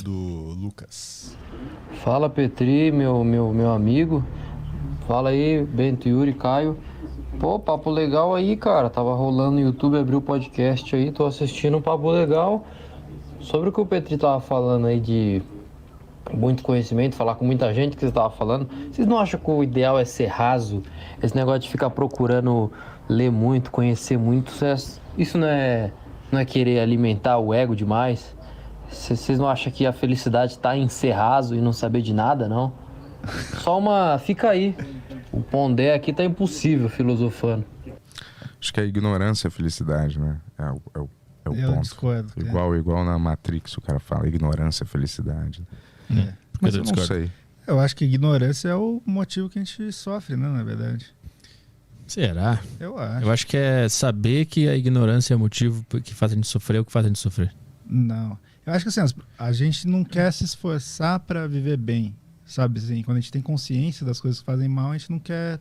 do Lucas. Fala Petri, meu amigo. Fala aí, Bento, Yuri, Caio. Pô, papo legal aí, cara. Tava rolando no YouTube, abriu o podcast aí, tô assistindo um papo legal. Sobre o que o Petri tava falando aí de muito conhecimento, falar com muita gente que você tava falando. Vocês não acham que o ideal é ser raso? Esse negócio de ficar procurando ler muito, conhecer muito, isso não é querer alimentar o ego demais? Vocês não acham que a felicidade tá em ser raso e não saber de nada, não? Só uma... Fica aí. O Pondé aqui tá impossível filosofando. Acho que a ignorância é a felicidade, né? É o Eu ponto. discordo, cara. Igual na Matrix o cara fala, ignorância é felicidade. Mas eu não sei. Eu acho que ignorância é o motivo que a gente sofre, né, na verdade. Será? Eu acho. Eu acho que é saber que a ignorância é o motivo que faz a gente sofrer ou que faz a gente sofrer. Não. Eu acho que assim, a gente não quer se esforçar pra viver bem, sabe? Assim, quando a gente tem consciência das coisas que fazem mal, a gente não quer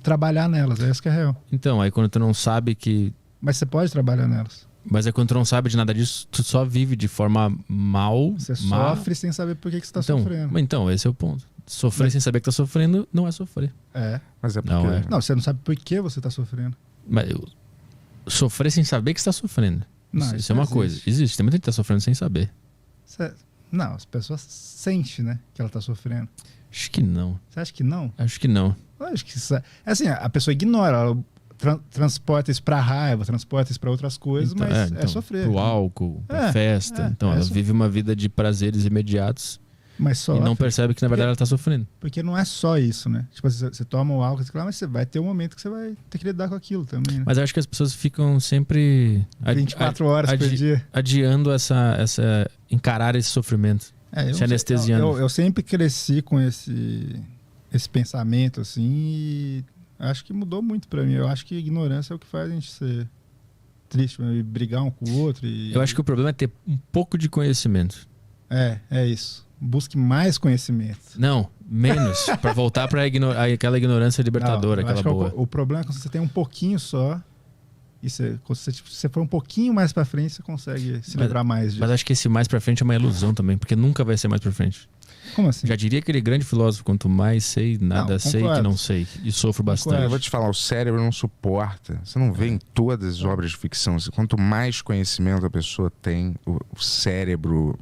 trabalhar nelas. É isso que é real. Então, aí quando tu não sabe que... Mas você pode trabalhar nelas. Mas aí quando tu não sabe de nada disso, tu só vive de forma mal. Você sofre sem saber por que você tá sofrendo. Então, esse é o ponto. Sofrer sem saber que tá sofrendo não é sofrer. É. Mas é porque... Não, você não sabe por que você tá sofrendo. Mas sofrer sem saber que você tá sofrendo. Não, isso é uma coisa. Existe. Tem muita gente que tá sofrendo sem saber. Não, as pessoas sentem, né, que ela tá sofrendo. Acho que não. Você acha que não? Acho que não. Eu acho que isso é assim, a pessoa ignora, ela transporta isso pra raiva, transporta isso pra outras coisas, Então, mas então, sofrer. Pro álcool, pra festa. Então, ela vive uma vida de prazeres imediatos. Mas e não percebe que na verdade ela tá sofrendo. Porque não é só isso, né? Tipo, você toma o álcool, mas você vai ter um momento que você vai ter que lidar com aquilo também, né? Mas eu acho que as pessoas ficam sempre 24 horas por dia adiando encarar esse sofrimento, se anestesiando. Eu sempre cresci com esse pensamento assim e acho que mudou muito pra mim. Eu acho que ignorância é o que faz a gente ser triste, e brigar um com o outro. Eu acho que o problema é ter um pouco de conhecimento. É isso. Busque mais conhecimento. Não, menos. Pra voltar pra aquela ignorância libertadora, aquela boa. O problema é quando você tem um pouquinho só. E quando você for um pouquinho mais pra frente, você consegue se livrar mais disso. Mas acho que esse mais pra frente é uma ilusão também, porque nunca vai ser mais pra frente. Como assim? Já diria aquele grande filósofo: quanto mais sei, nada sei que não sei. E sofro bastante. Eu vou te falar, o cérebro não suporta. Você não vê em todas as obras de ficção. Quanto mais conhecimento a pessoa tem, o cérebro...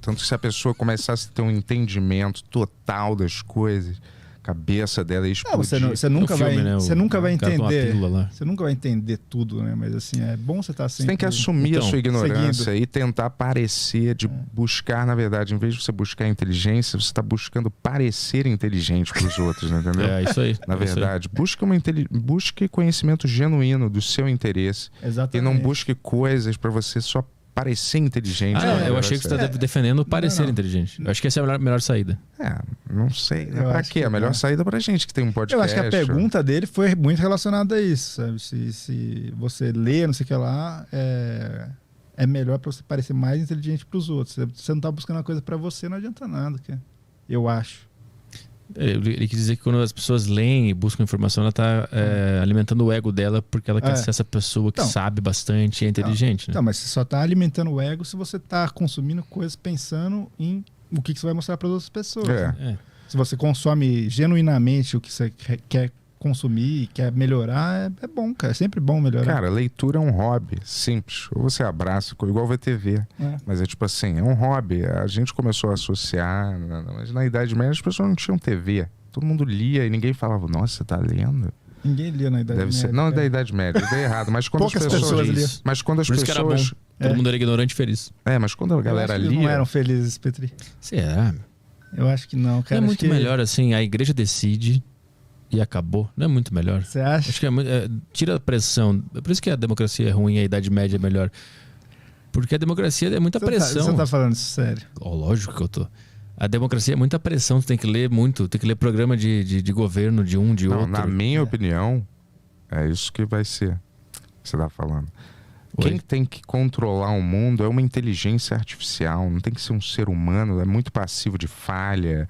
Tanto que se a pessoa começasse a ter um entendimento total das coisas, a cabeça dela ia explodir. Você nunca vai, né, você nunca vai entender. Lá. Você nunca vai entender tudo, né? Mas assim, é bom você estar sempre... Você tem que assumir a sua ignorância seguindo. e tentar parecer, buscar, na verdade, em vez de você buscar inteligência, você está buscando parecer inteligente para os outros, né, entendeu? É isso aí. Na verdade, busque conhecimento genuíno do seu interesse. Exatamente. E não busque coisas para você só parecer inteligente. Eu achei que você está defendendo parecer inteligente. Eu acho que essa é a melhor saída. Não sei. Pra quê? A melhor saída pra gente que tem um podcast. Eu acho que a pergunta dele foi muito relacionada a isso, sabe? Se você lê, não sei o que lá, é melhor pra você parecer mais inteligente pros outros. Se você não tá buscando uma coisa pra você, não adianta nada, cara. Eu acho. Ele quis dizer que quando as pessoas leem e buscam informação, ela está alimentando o ego dela porque ela quer ser essa pessoa que sabe bastante e é inteligente. Né? Mas você só está alimentando o ego se você está consumindo coisas pensando em o que você vai mostrar para as outras pessoas. Né? Se você consome genuinamente o que você quer consumir e quer melhorar, é bom, cara. É sempre bom melhorar. Cara, leitura é um hobby simples. Ou você abraça, igual ver TV. Mas é tipo assim, é um hobby. A gente começou a associar, mas na Idade Média as pessoas não tinham TV. Todo mundo lia e ninguém falava, nossa, você tá lendo? Ninguém lia na Idade Média. Não, da Idade Média, eu dei errado. Mas quando poucas pessoas liam. Mas quando as pessoas... Todo mundo era ignorante e feliz. Mas quando a galera lia... não eram felizes, Petri. Será? Eu acho que não, cara. Não é muito melhor assim, a igreja decide... E acabou. Não é muito melhor. Você acha? Acho que tira a pressão. É por isso que a democracia é ruim e a Idade Média é melhor. Porque a democracia é muita pressão. Você tá falando isso sério? Lógico que eu tô. A democracia é muita pressão. Você tem que ler muito. Tem que ler programa de governo de um, de outro. Na minha opinião, é isso que vai ser. Você tá falando. Quem tem que controlar o mundo é uma inteligência artificial, não tem que ser um ser humano, é muito passivo de falha,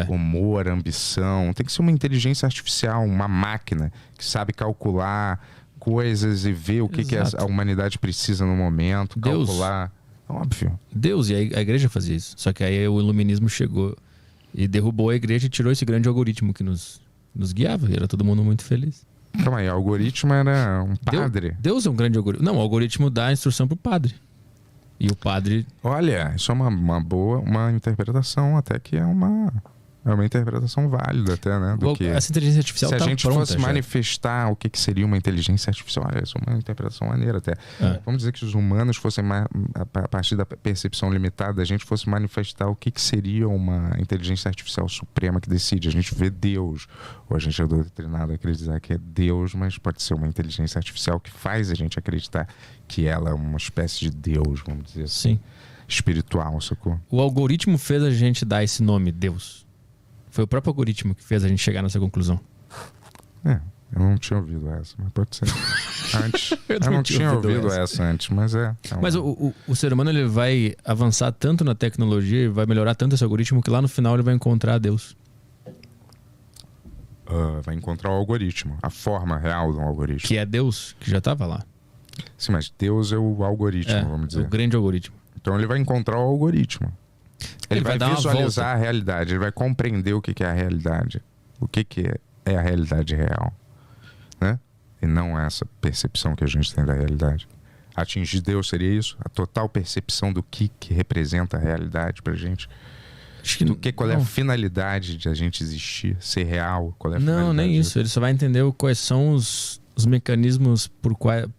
humor, ambição. Tem que ser uma inteligência artificial, uma máquina que sabe calcular coisas e ver o que a humanidade precisa no momento, calcular. Óbvio. Deus, e a igreja fazia isso. Só que aí o iluminismo chegou e derrubou a igreja e tirou esse grande algoritmo que nos guiava. E era todo mundo muito feliz. Calma aí, o algoritmo era um padre. Deus é um grande algoritmo. Não, o algoritmo dá a instrução pro padre. E o padre... Olha, isso é uma boa interpretação, até que é uma interpretação válida até, né? Essa inteligência artificial se tá a gente pronta, fosse manifestar o que seria uma inteligência artificial, olha, isso é uma interpretação maneira até. Vamos dizer que os humanos fossem, a partir da percepção limitada, a gente fosse manifestar o que seria uma inteligência artificial suprema que decide. A gente vê Deus, ou a gente é doutrinado a acreditar que é Deus, mas pode ser uma inteligência artificial que faz a gente acreditar que ela é uma espécie de Deus, vamos dizer assim. Sim. Espiritual, sacou? O algoritmo fez a gente dar esse nome, Deus. Foi o próprio algoritmo que fez a gente chegar nessa conclusão. Eu não tinha ouvido essa, mas pode ser. Antes. eu não tinha ouvido essa antes, mas Mas o ser humano ele vai avançar tanto na tecnologia, vai melhorar tanto esse algoritmo que lá no final ele vai encontrar Deus. Vai encontrar o algoritmo, a forma real do algoritmo. Que é Deus, que já estava lá. Sim, mas Deus é o algoritmo, vamos dizer. É o grande algoritmo. Então ele vai encontrar o algoritmo. Ele vai visualizar a realidade, ele vai compreender o que é a realidade. O que é a realidade real. Né? E não essa percepção que a gente tem da realidade. Atingir Deus seria isso? A total percepção do que representa a realidade pra gente. Qual é a finalidade de a gente existir? Ser real? Qual é a finalidade? Não, nem isso. Ele só vai entender quais são os mecanismos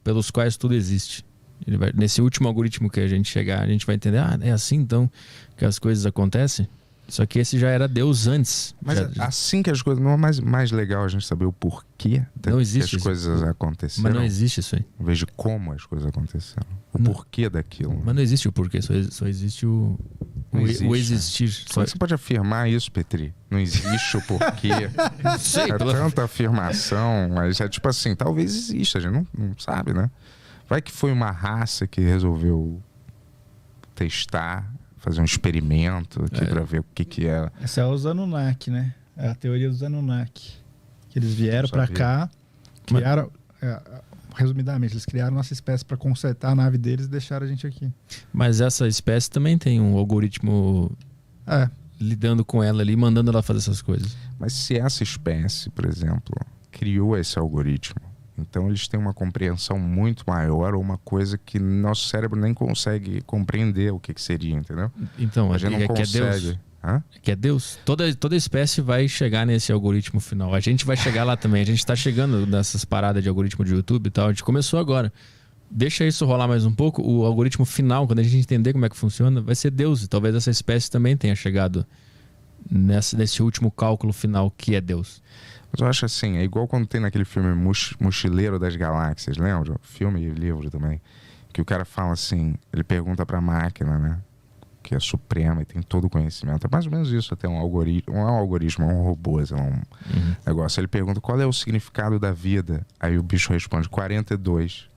pelos quais tudo existe. Ele vai, nesse último algoritmo que a gente chegar, a gente vai entender, é assim então que as coisas acontecem? Só que esse já era Deus antes. Mas assim que as coisas... Não é mais legal a gente saber o porquê que as coisas aconteceram? Mas não existe isso aí. Em vez de como as coisas aconteceram. O porquê daquilo. Mas não existe o porquê, só existe o existir. Como você pode afirmar isso, Petri? Não existe o porquê. Sei, tanta afirmação, mas é tipo assim, talvez exista, a gente não sabe, né? Vai que foi uma raça que resolveu testar, fazer um experimento aqui pra ver o que é. Essa é os Anunnaki, né? É a teoria dos Anunnaki. Que eles vieram pra cá, criaram... resumidamente, eles criaram nossa espécie pra consertar a nave deles e deixaram a gente aqui. Mas essa espécie também tem um algoritmo lidando com ela ali, mandando ela fazer essas coisas. Mas se essa espécie, por exemplo, criou esse algoritmo, então eles têm uma compreensão muito maior, ou uma coisa que nosso cérebro nem consegue compreender o que seria, entendeu? Então, a gente não consegue. Que é Deus. Toda espécie vai chegar nesse algoritmo final. A gente vai chegar lá também. A gente tá chegando nessas paradas de algoritmo de YouTube e tal. A gente começou agora. Deixa isso rolar mais um pouco. O algoritmo final, quando a gente entender como é que funciona, vai ser Deus. E talvez essa espécie também tenha chegado nesse último cálculo final que é Deus. Mas eu acho assim, é igual quando tem naquele filme Mochileiro das Galáxias, lembra? Filme e livro também. Que o cara fala assim, ele pergunta pra máquina, né? Que é suprema e tem todo o conhecimento. É mais ou menos isso, até um algoritmo. Não é um algoritmo, é um robô, é um negócio. Ele pergunta qual é o significado da vida. Aí o bicho responde 42.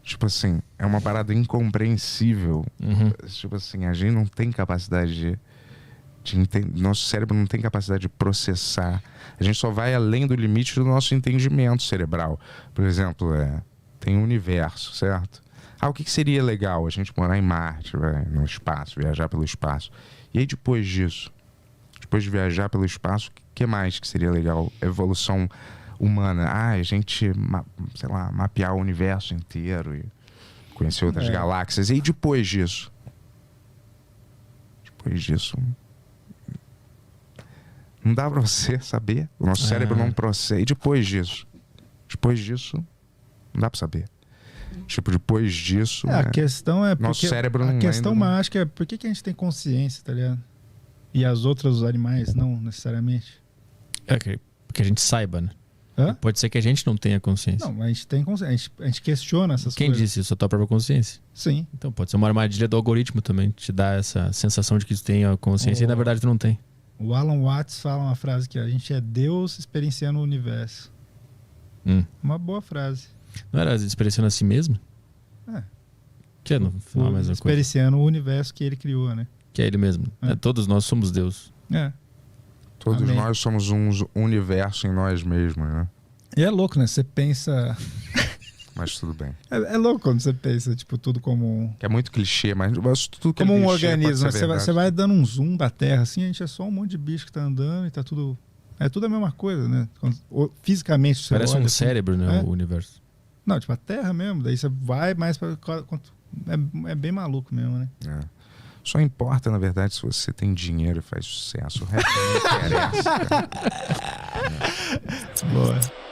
Tipo assim, é uma parada incompreensível. Tipo assim, a gente não tem capacidade de nosso cérebro não tem capacidade de processar. A gente só vai além do limite do nosso entendimento cerebral. Por exemplo, tem um universo, certo? O que seria legal? A gente morar em Marte, no espaço, viajar pelo espaço. E aí depois disso, depois de viajar pelo espaço, o que mais que seria legal? Evolução humana. A gente, sei lá, mapear o universo inteiro e conhecer outras galáxias. E aí depois disso? Depois disso... Não dá pra você saber. O nosso cérebro não processa. E depois disso? Depois disso, não dá pra saber. Tipo, depois disso... A questão é... Nosso cérebro não... A questão mágica é por que a gente tem consciência, tá ligado? E as outras, os animais, não necessariamente. Que a gente saiba, né? Pode ser que a gente não tenha consciência. Não, a gente tem consciência. A gente questiona essas coisas. Quem disse isso? A tua própria consciência? Sim. Então pode ser uma armadilha do algoritmo também. Te dá essa sensação de que tu tem a consciência e na verdade tu não tem. O Alan Watts fala uma frase que a gente é Deus experienciando o universo. Uma boa frase. Não era experienciando a si mesmo? Que é no final a mesma coisa. Experienciando o universo que ele criou, né? Que é ele mesmo. Todos nós somos Deus. Todos nós somos um universo em nós mesmos, né? E é louco, né? Você pensa... Mas tudo bem. É louco quando você pensa, tipo, tudo como... Que é muito clichê, mas tudo que como é um clichê organismo. pode ser Você vai dando um zoom da Terra, assim, a gente é só um monte de bicho que tá andando e tá tudo... É tudo a mesma coisa, né? Fisicamente você parece olha, um assim, cérebro, né? O universo. Não, tipo, a Terra mesmo. Daí você vai mais pra... É bem maluco mesmo, né? Só importa, na verdade, se você tem dinheiro e faz sucesso. O resto não interessa. Boa.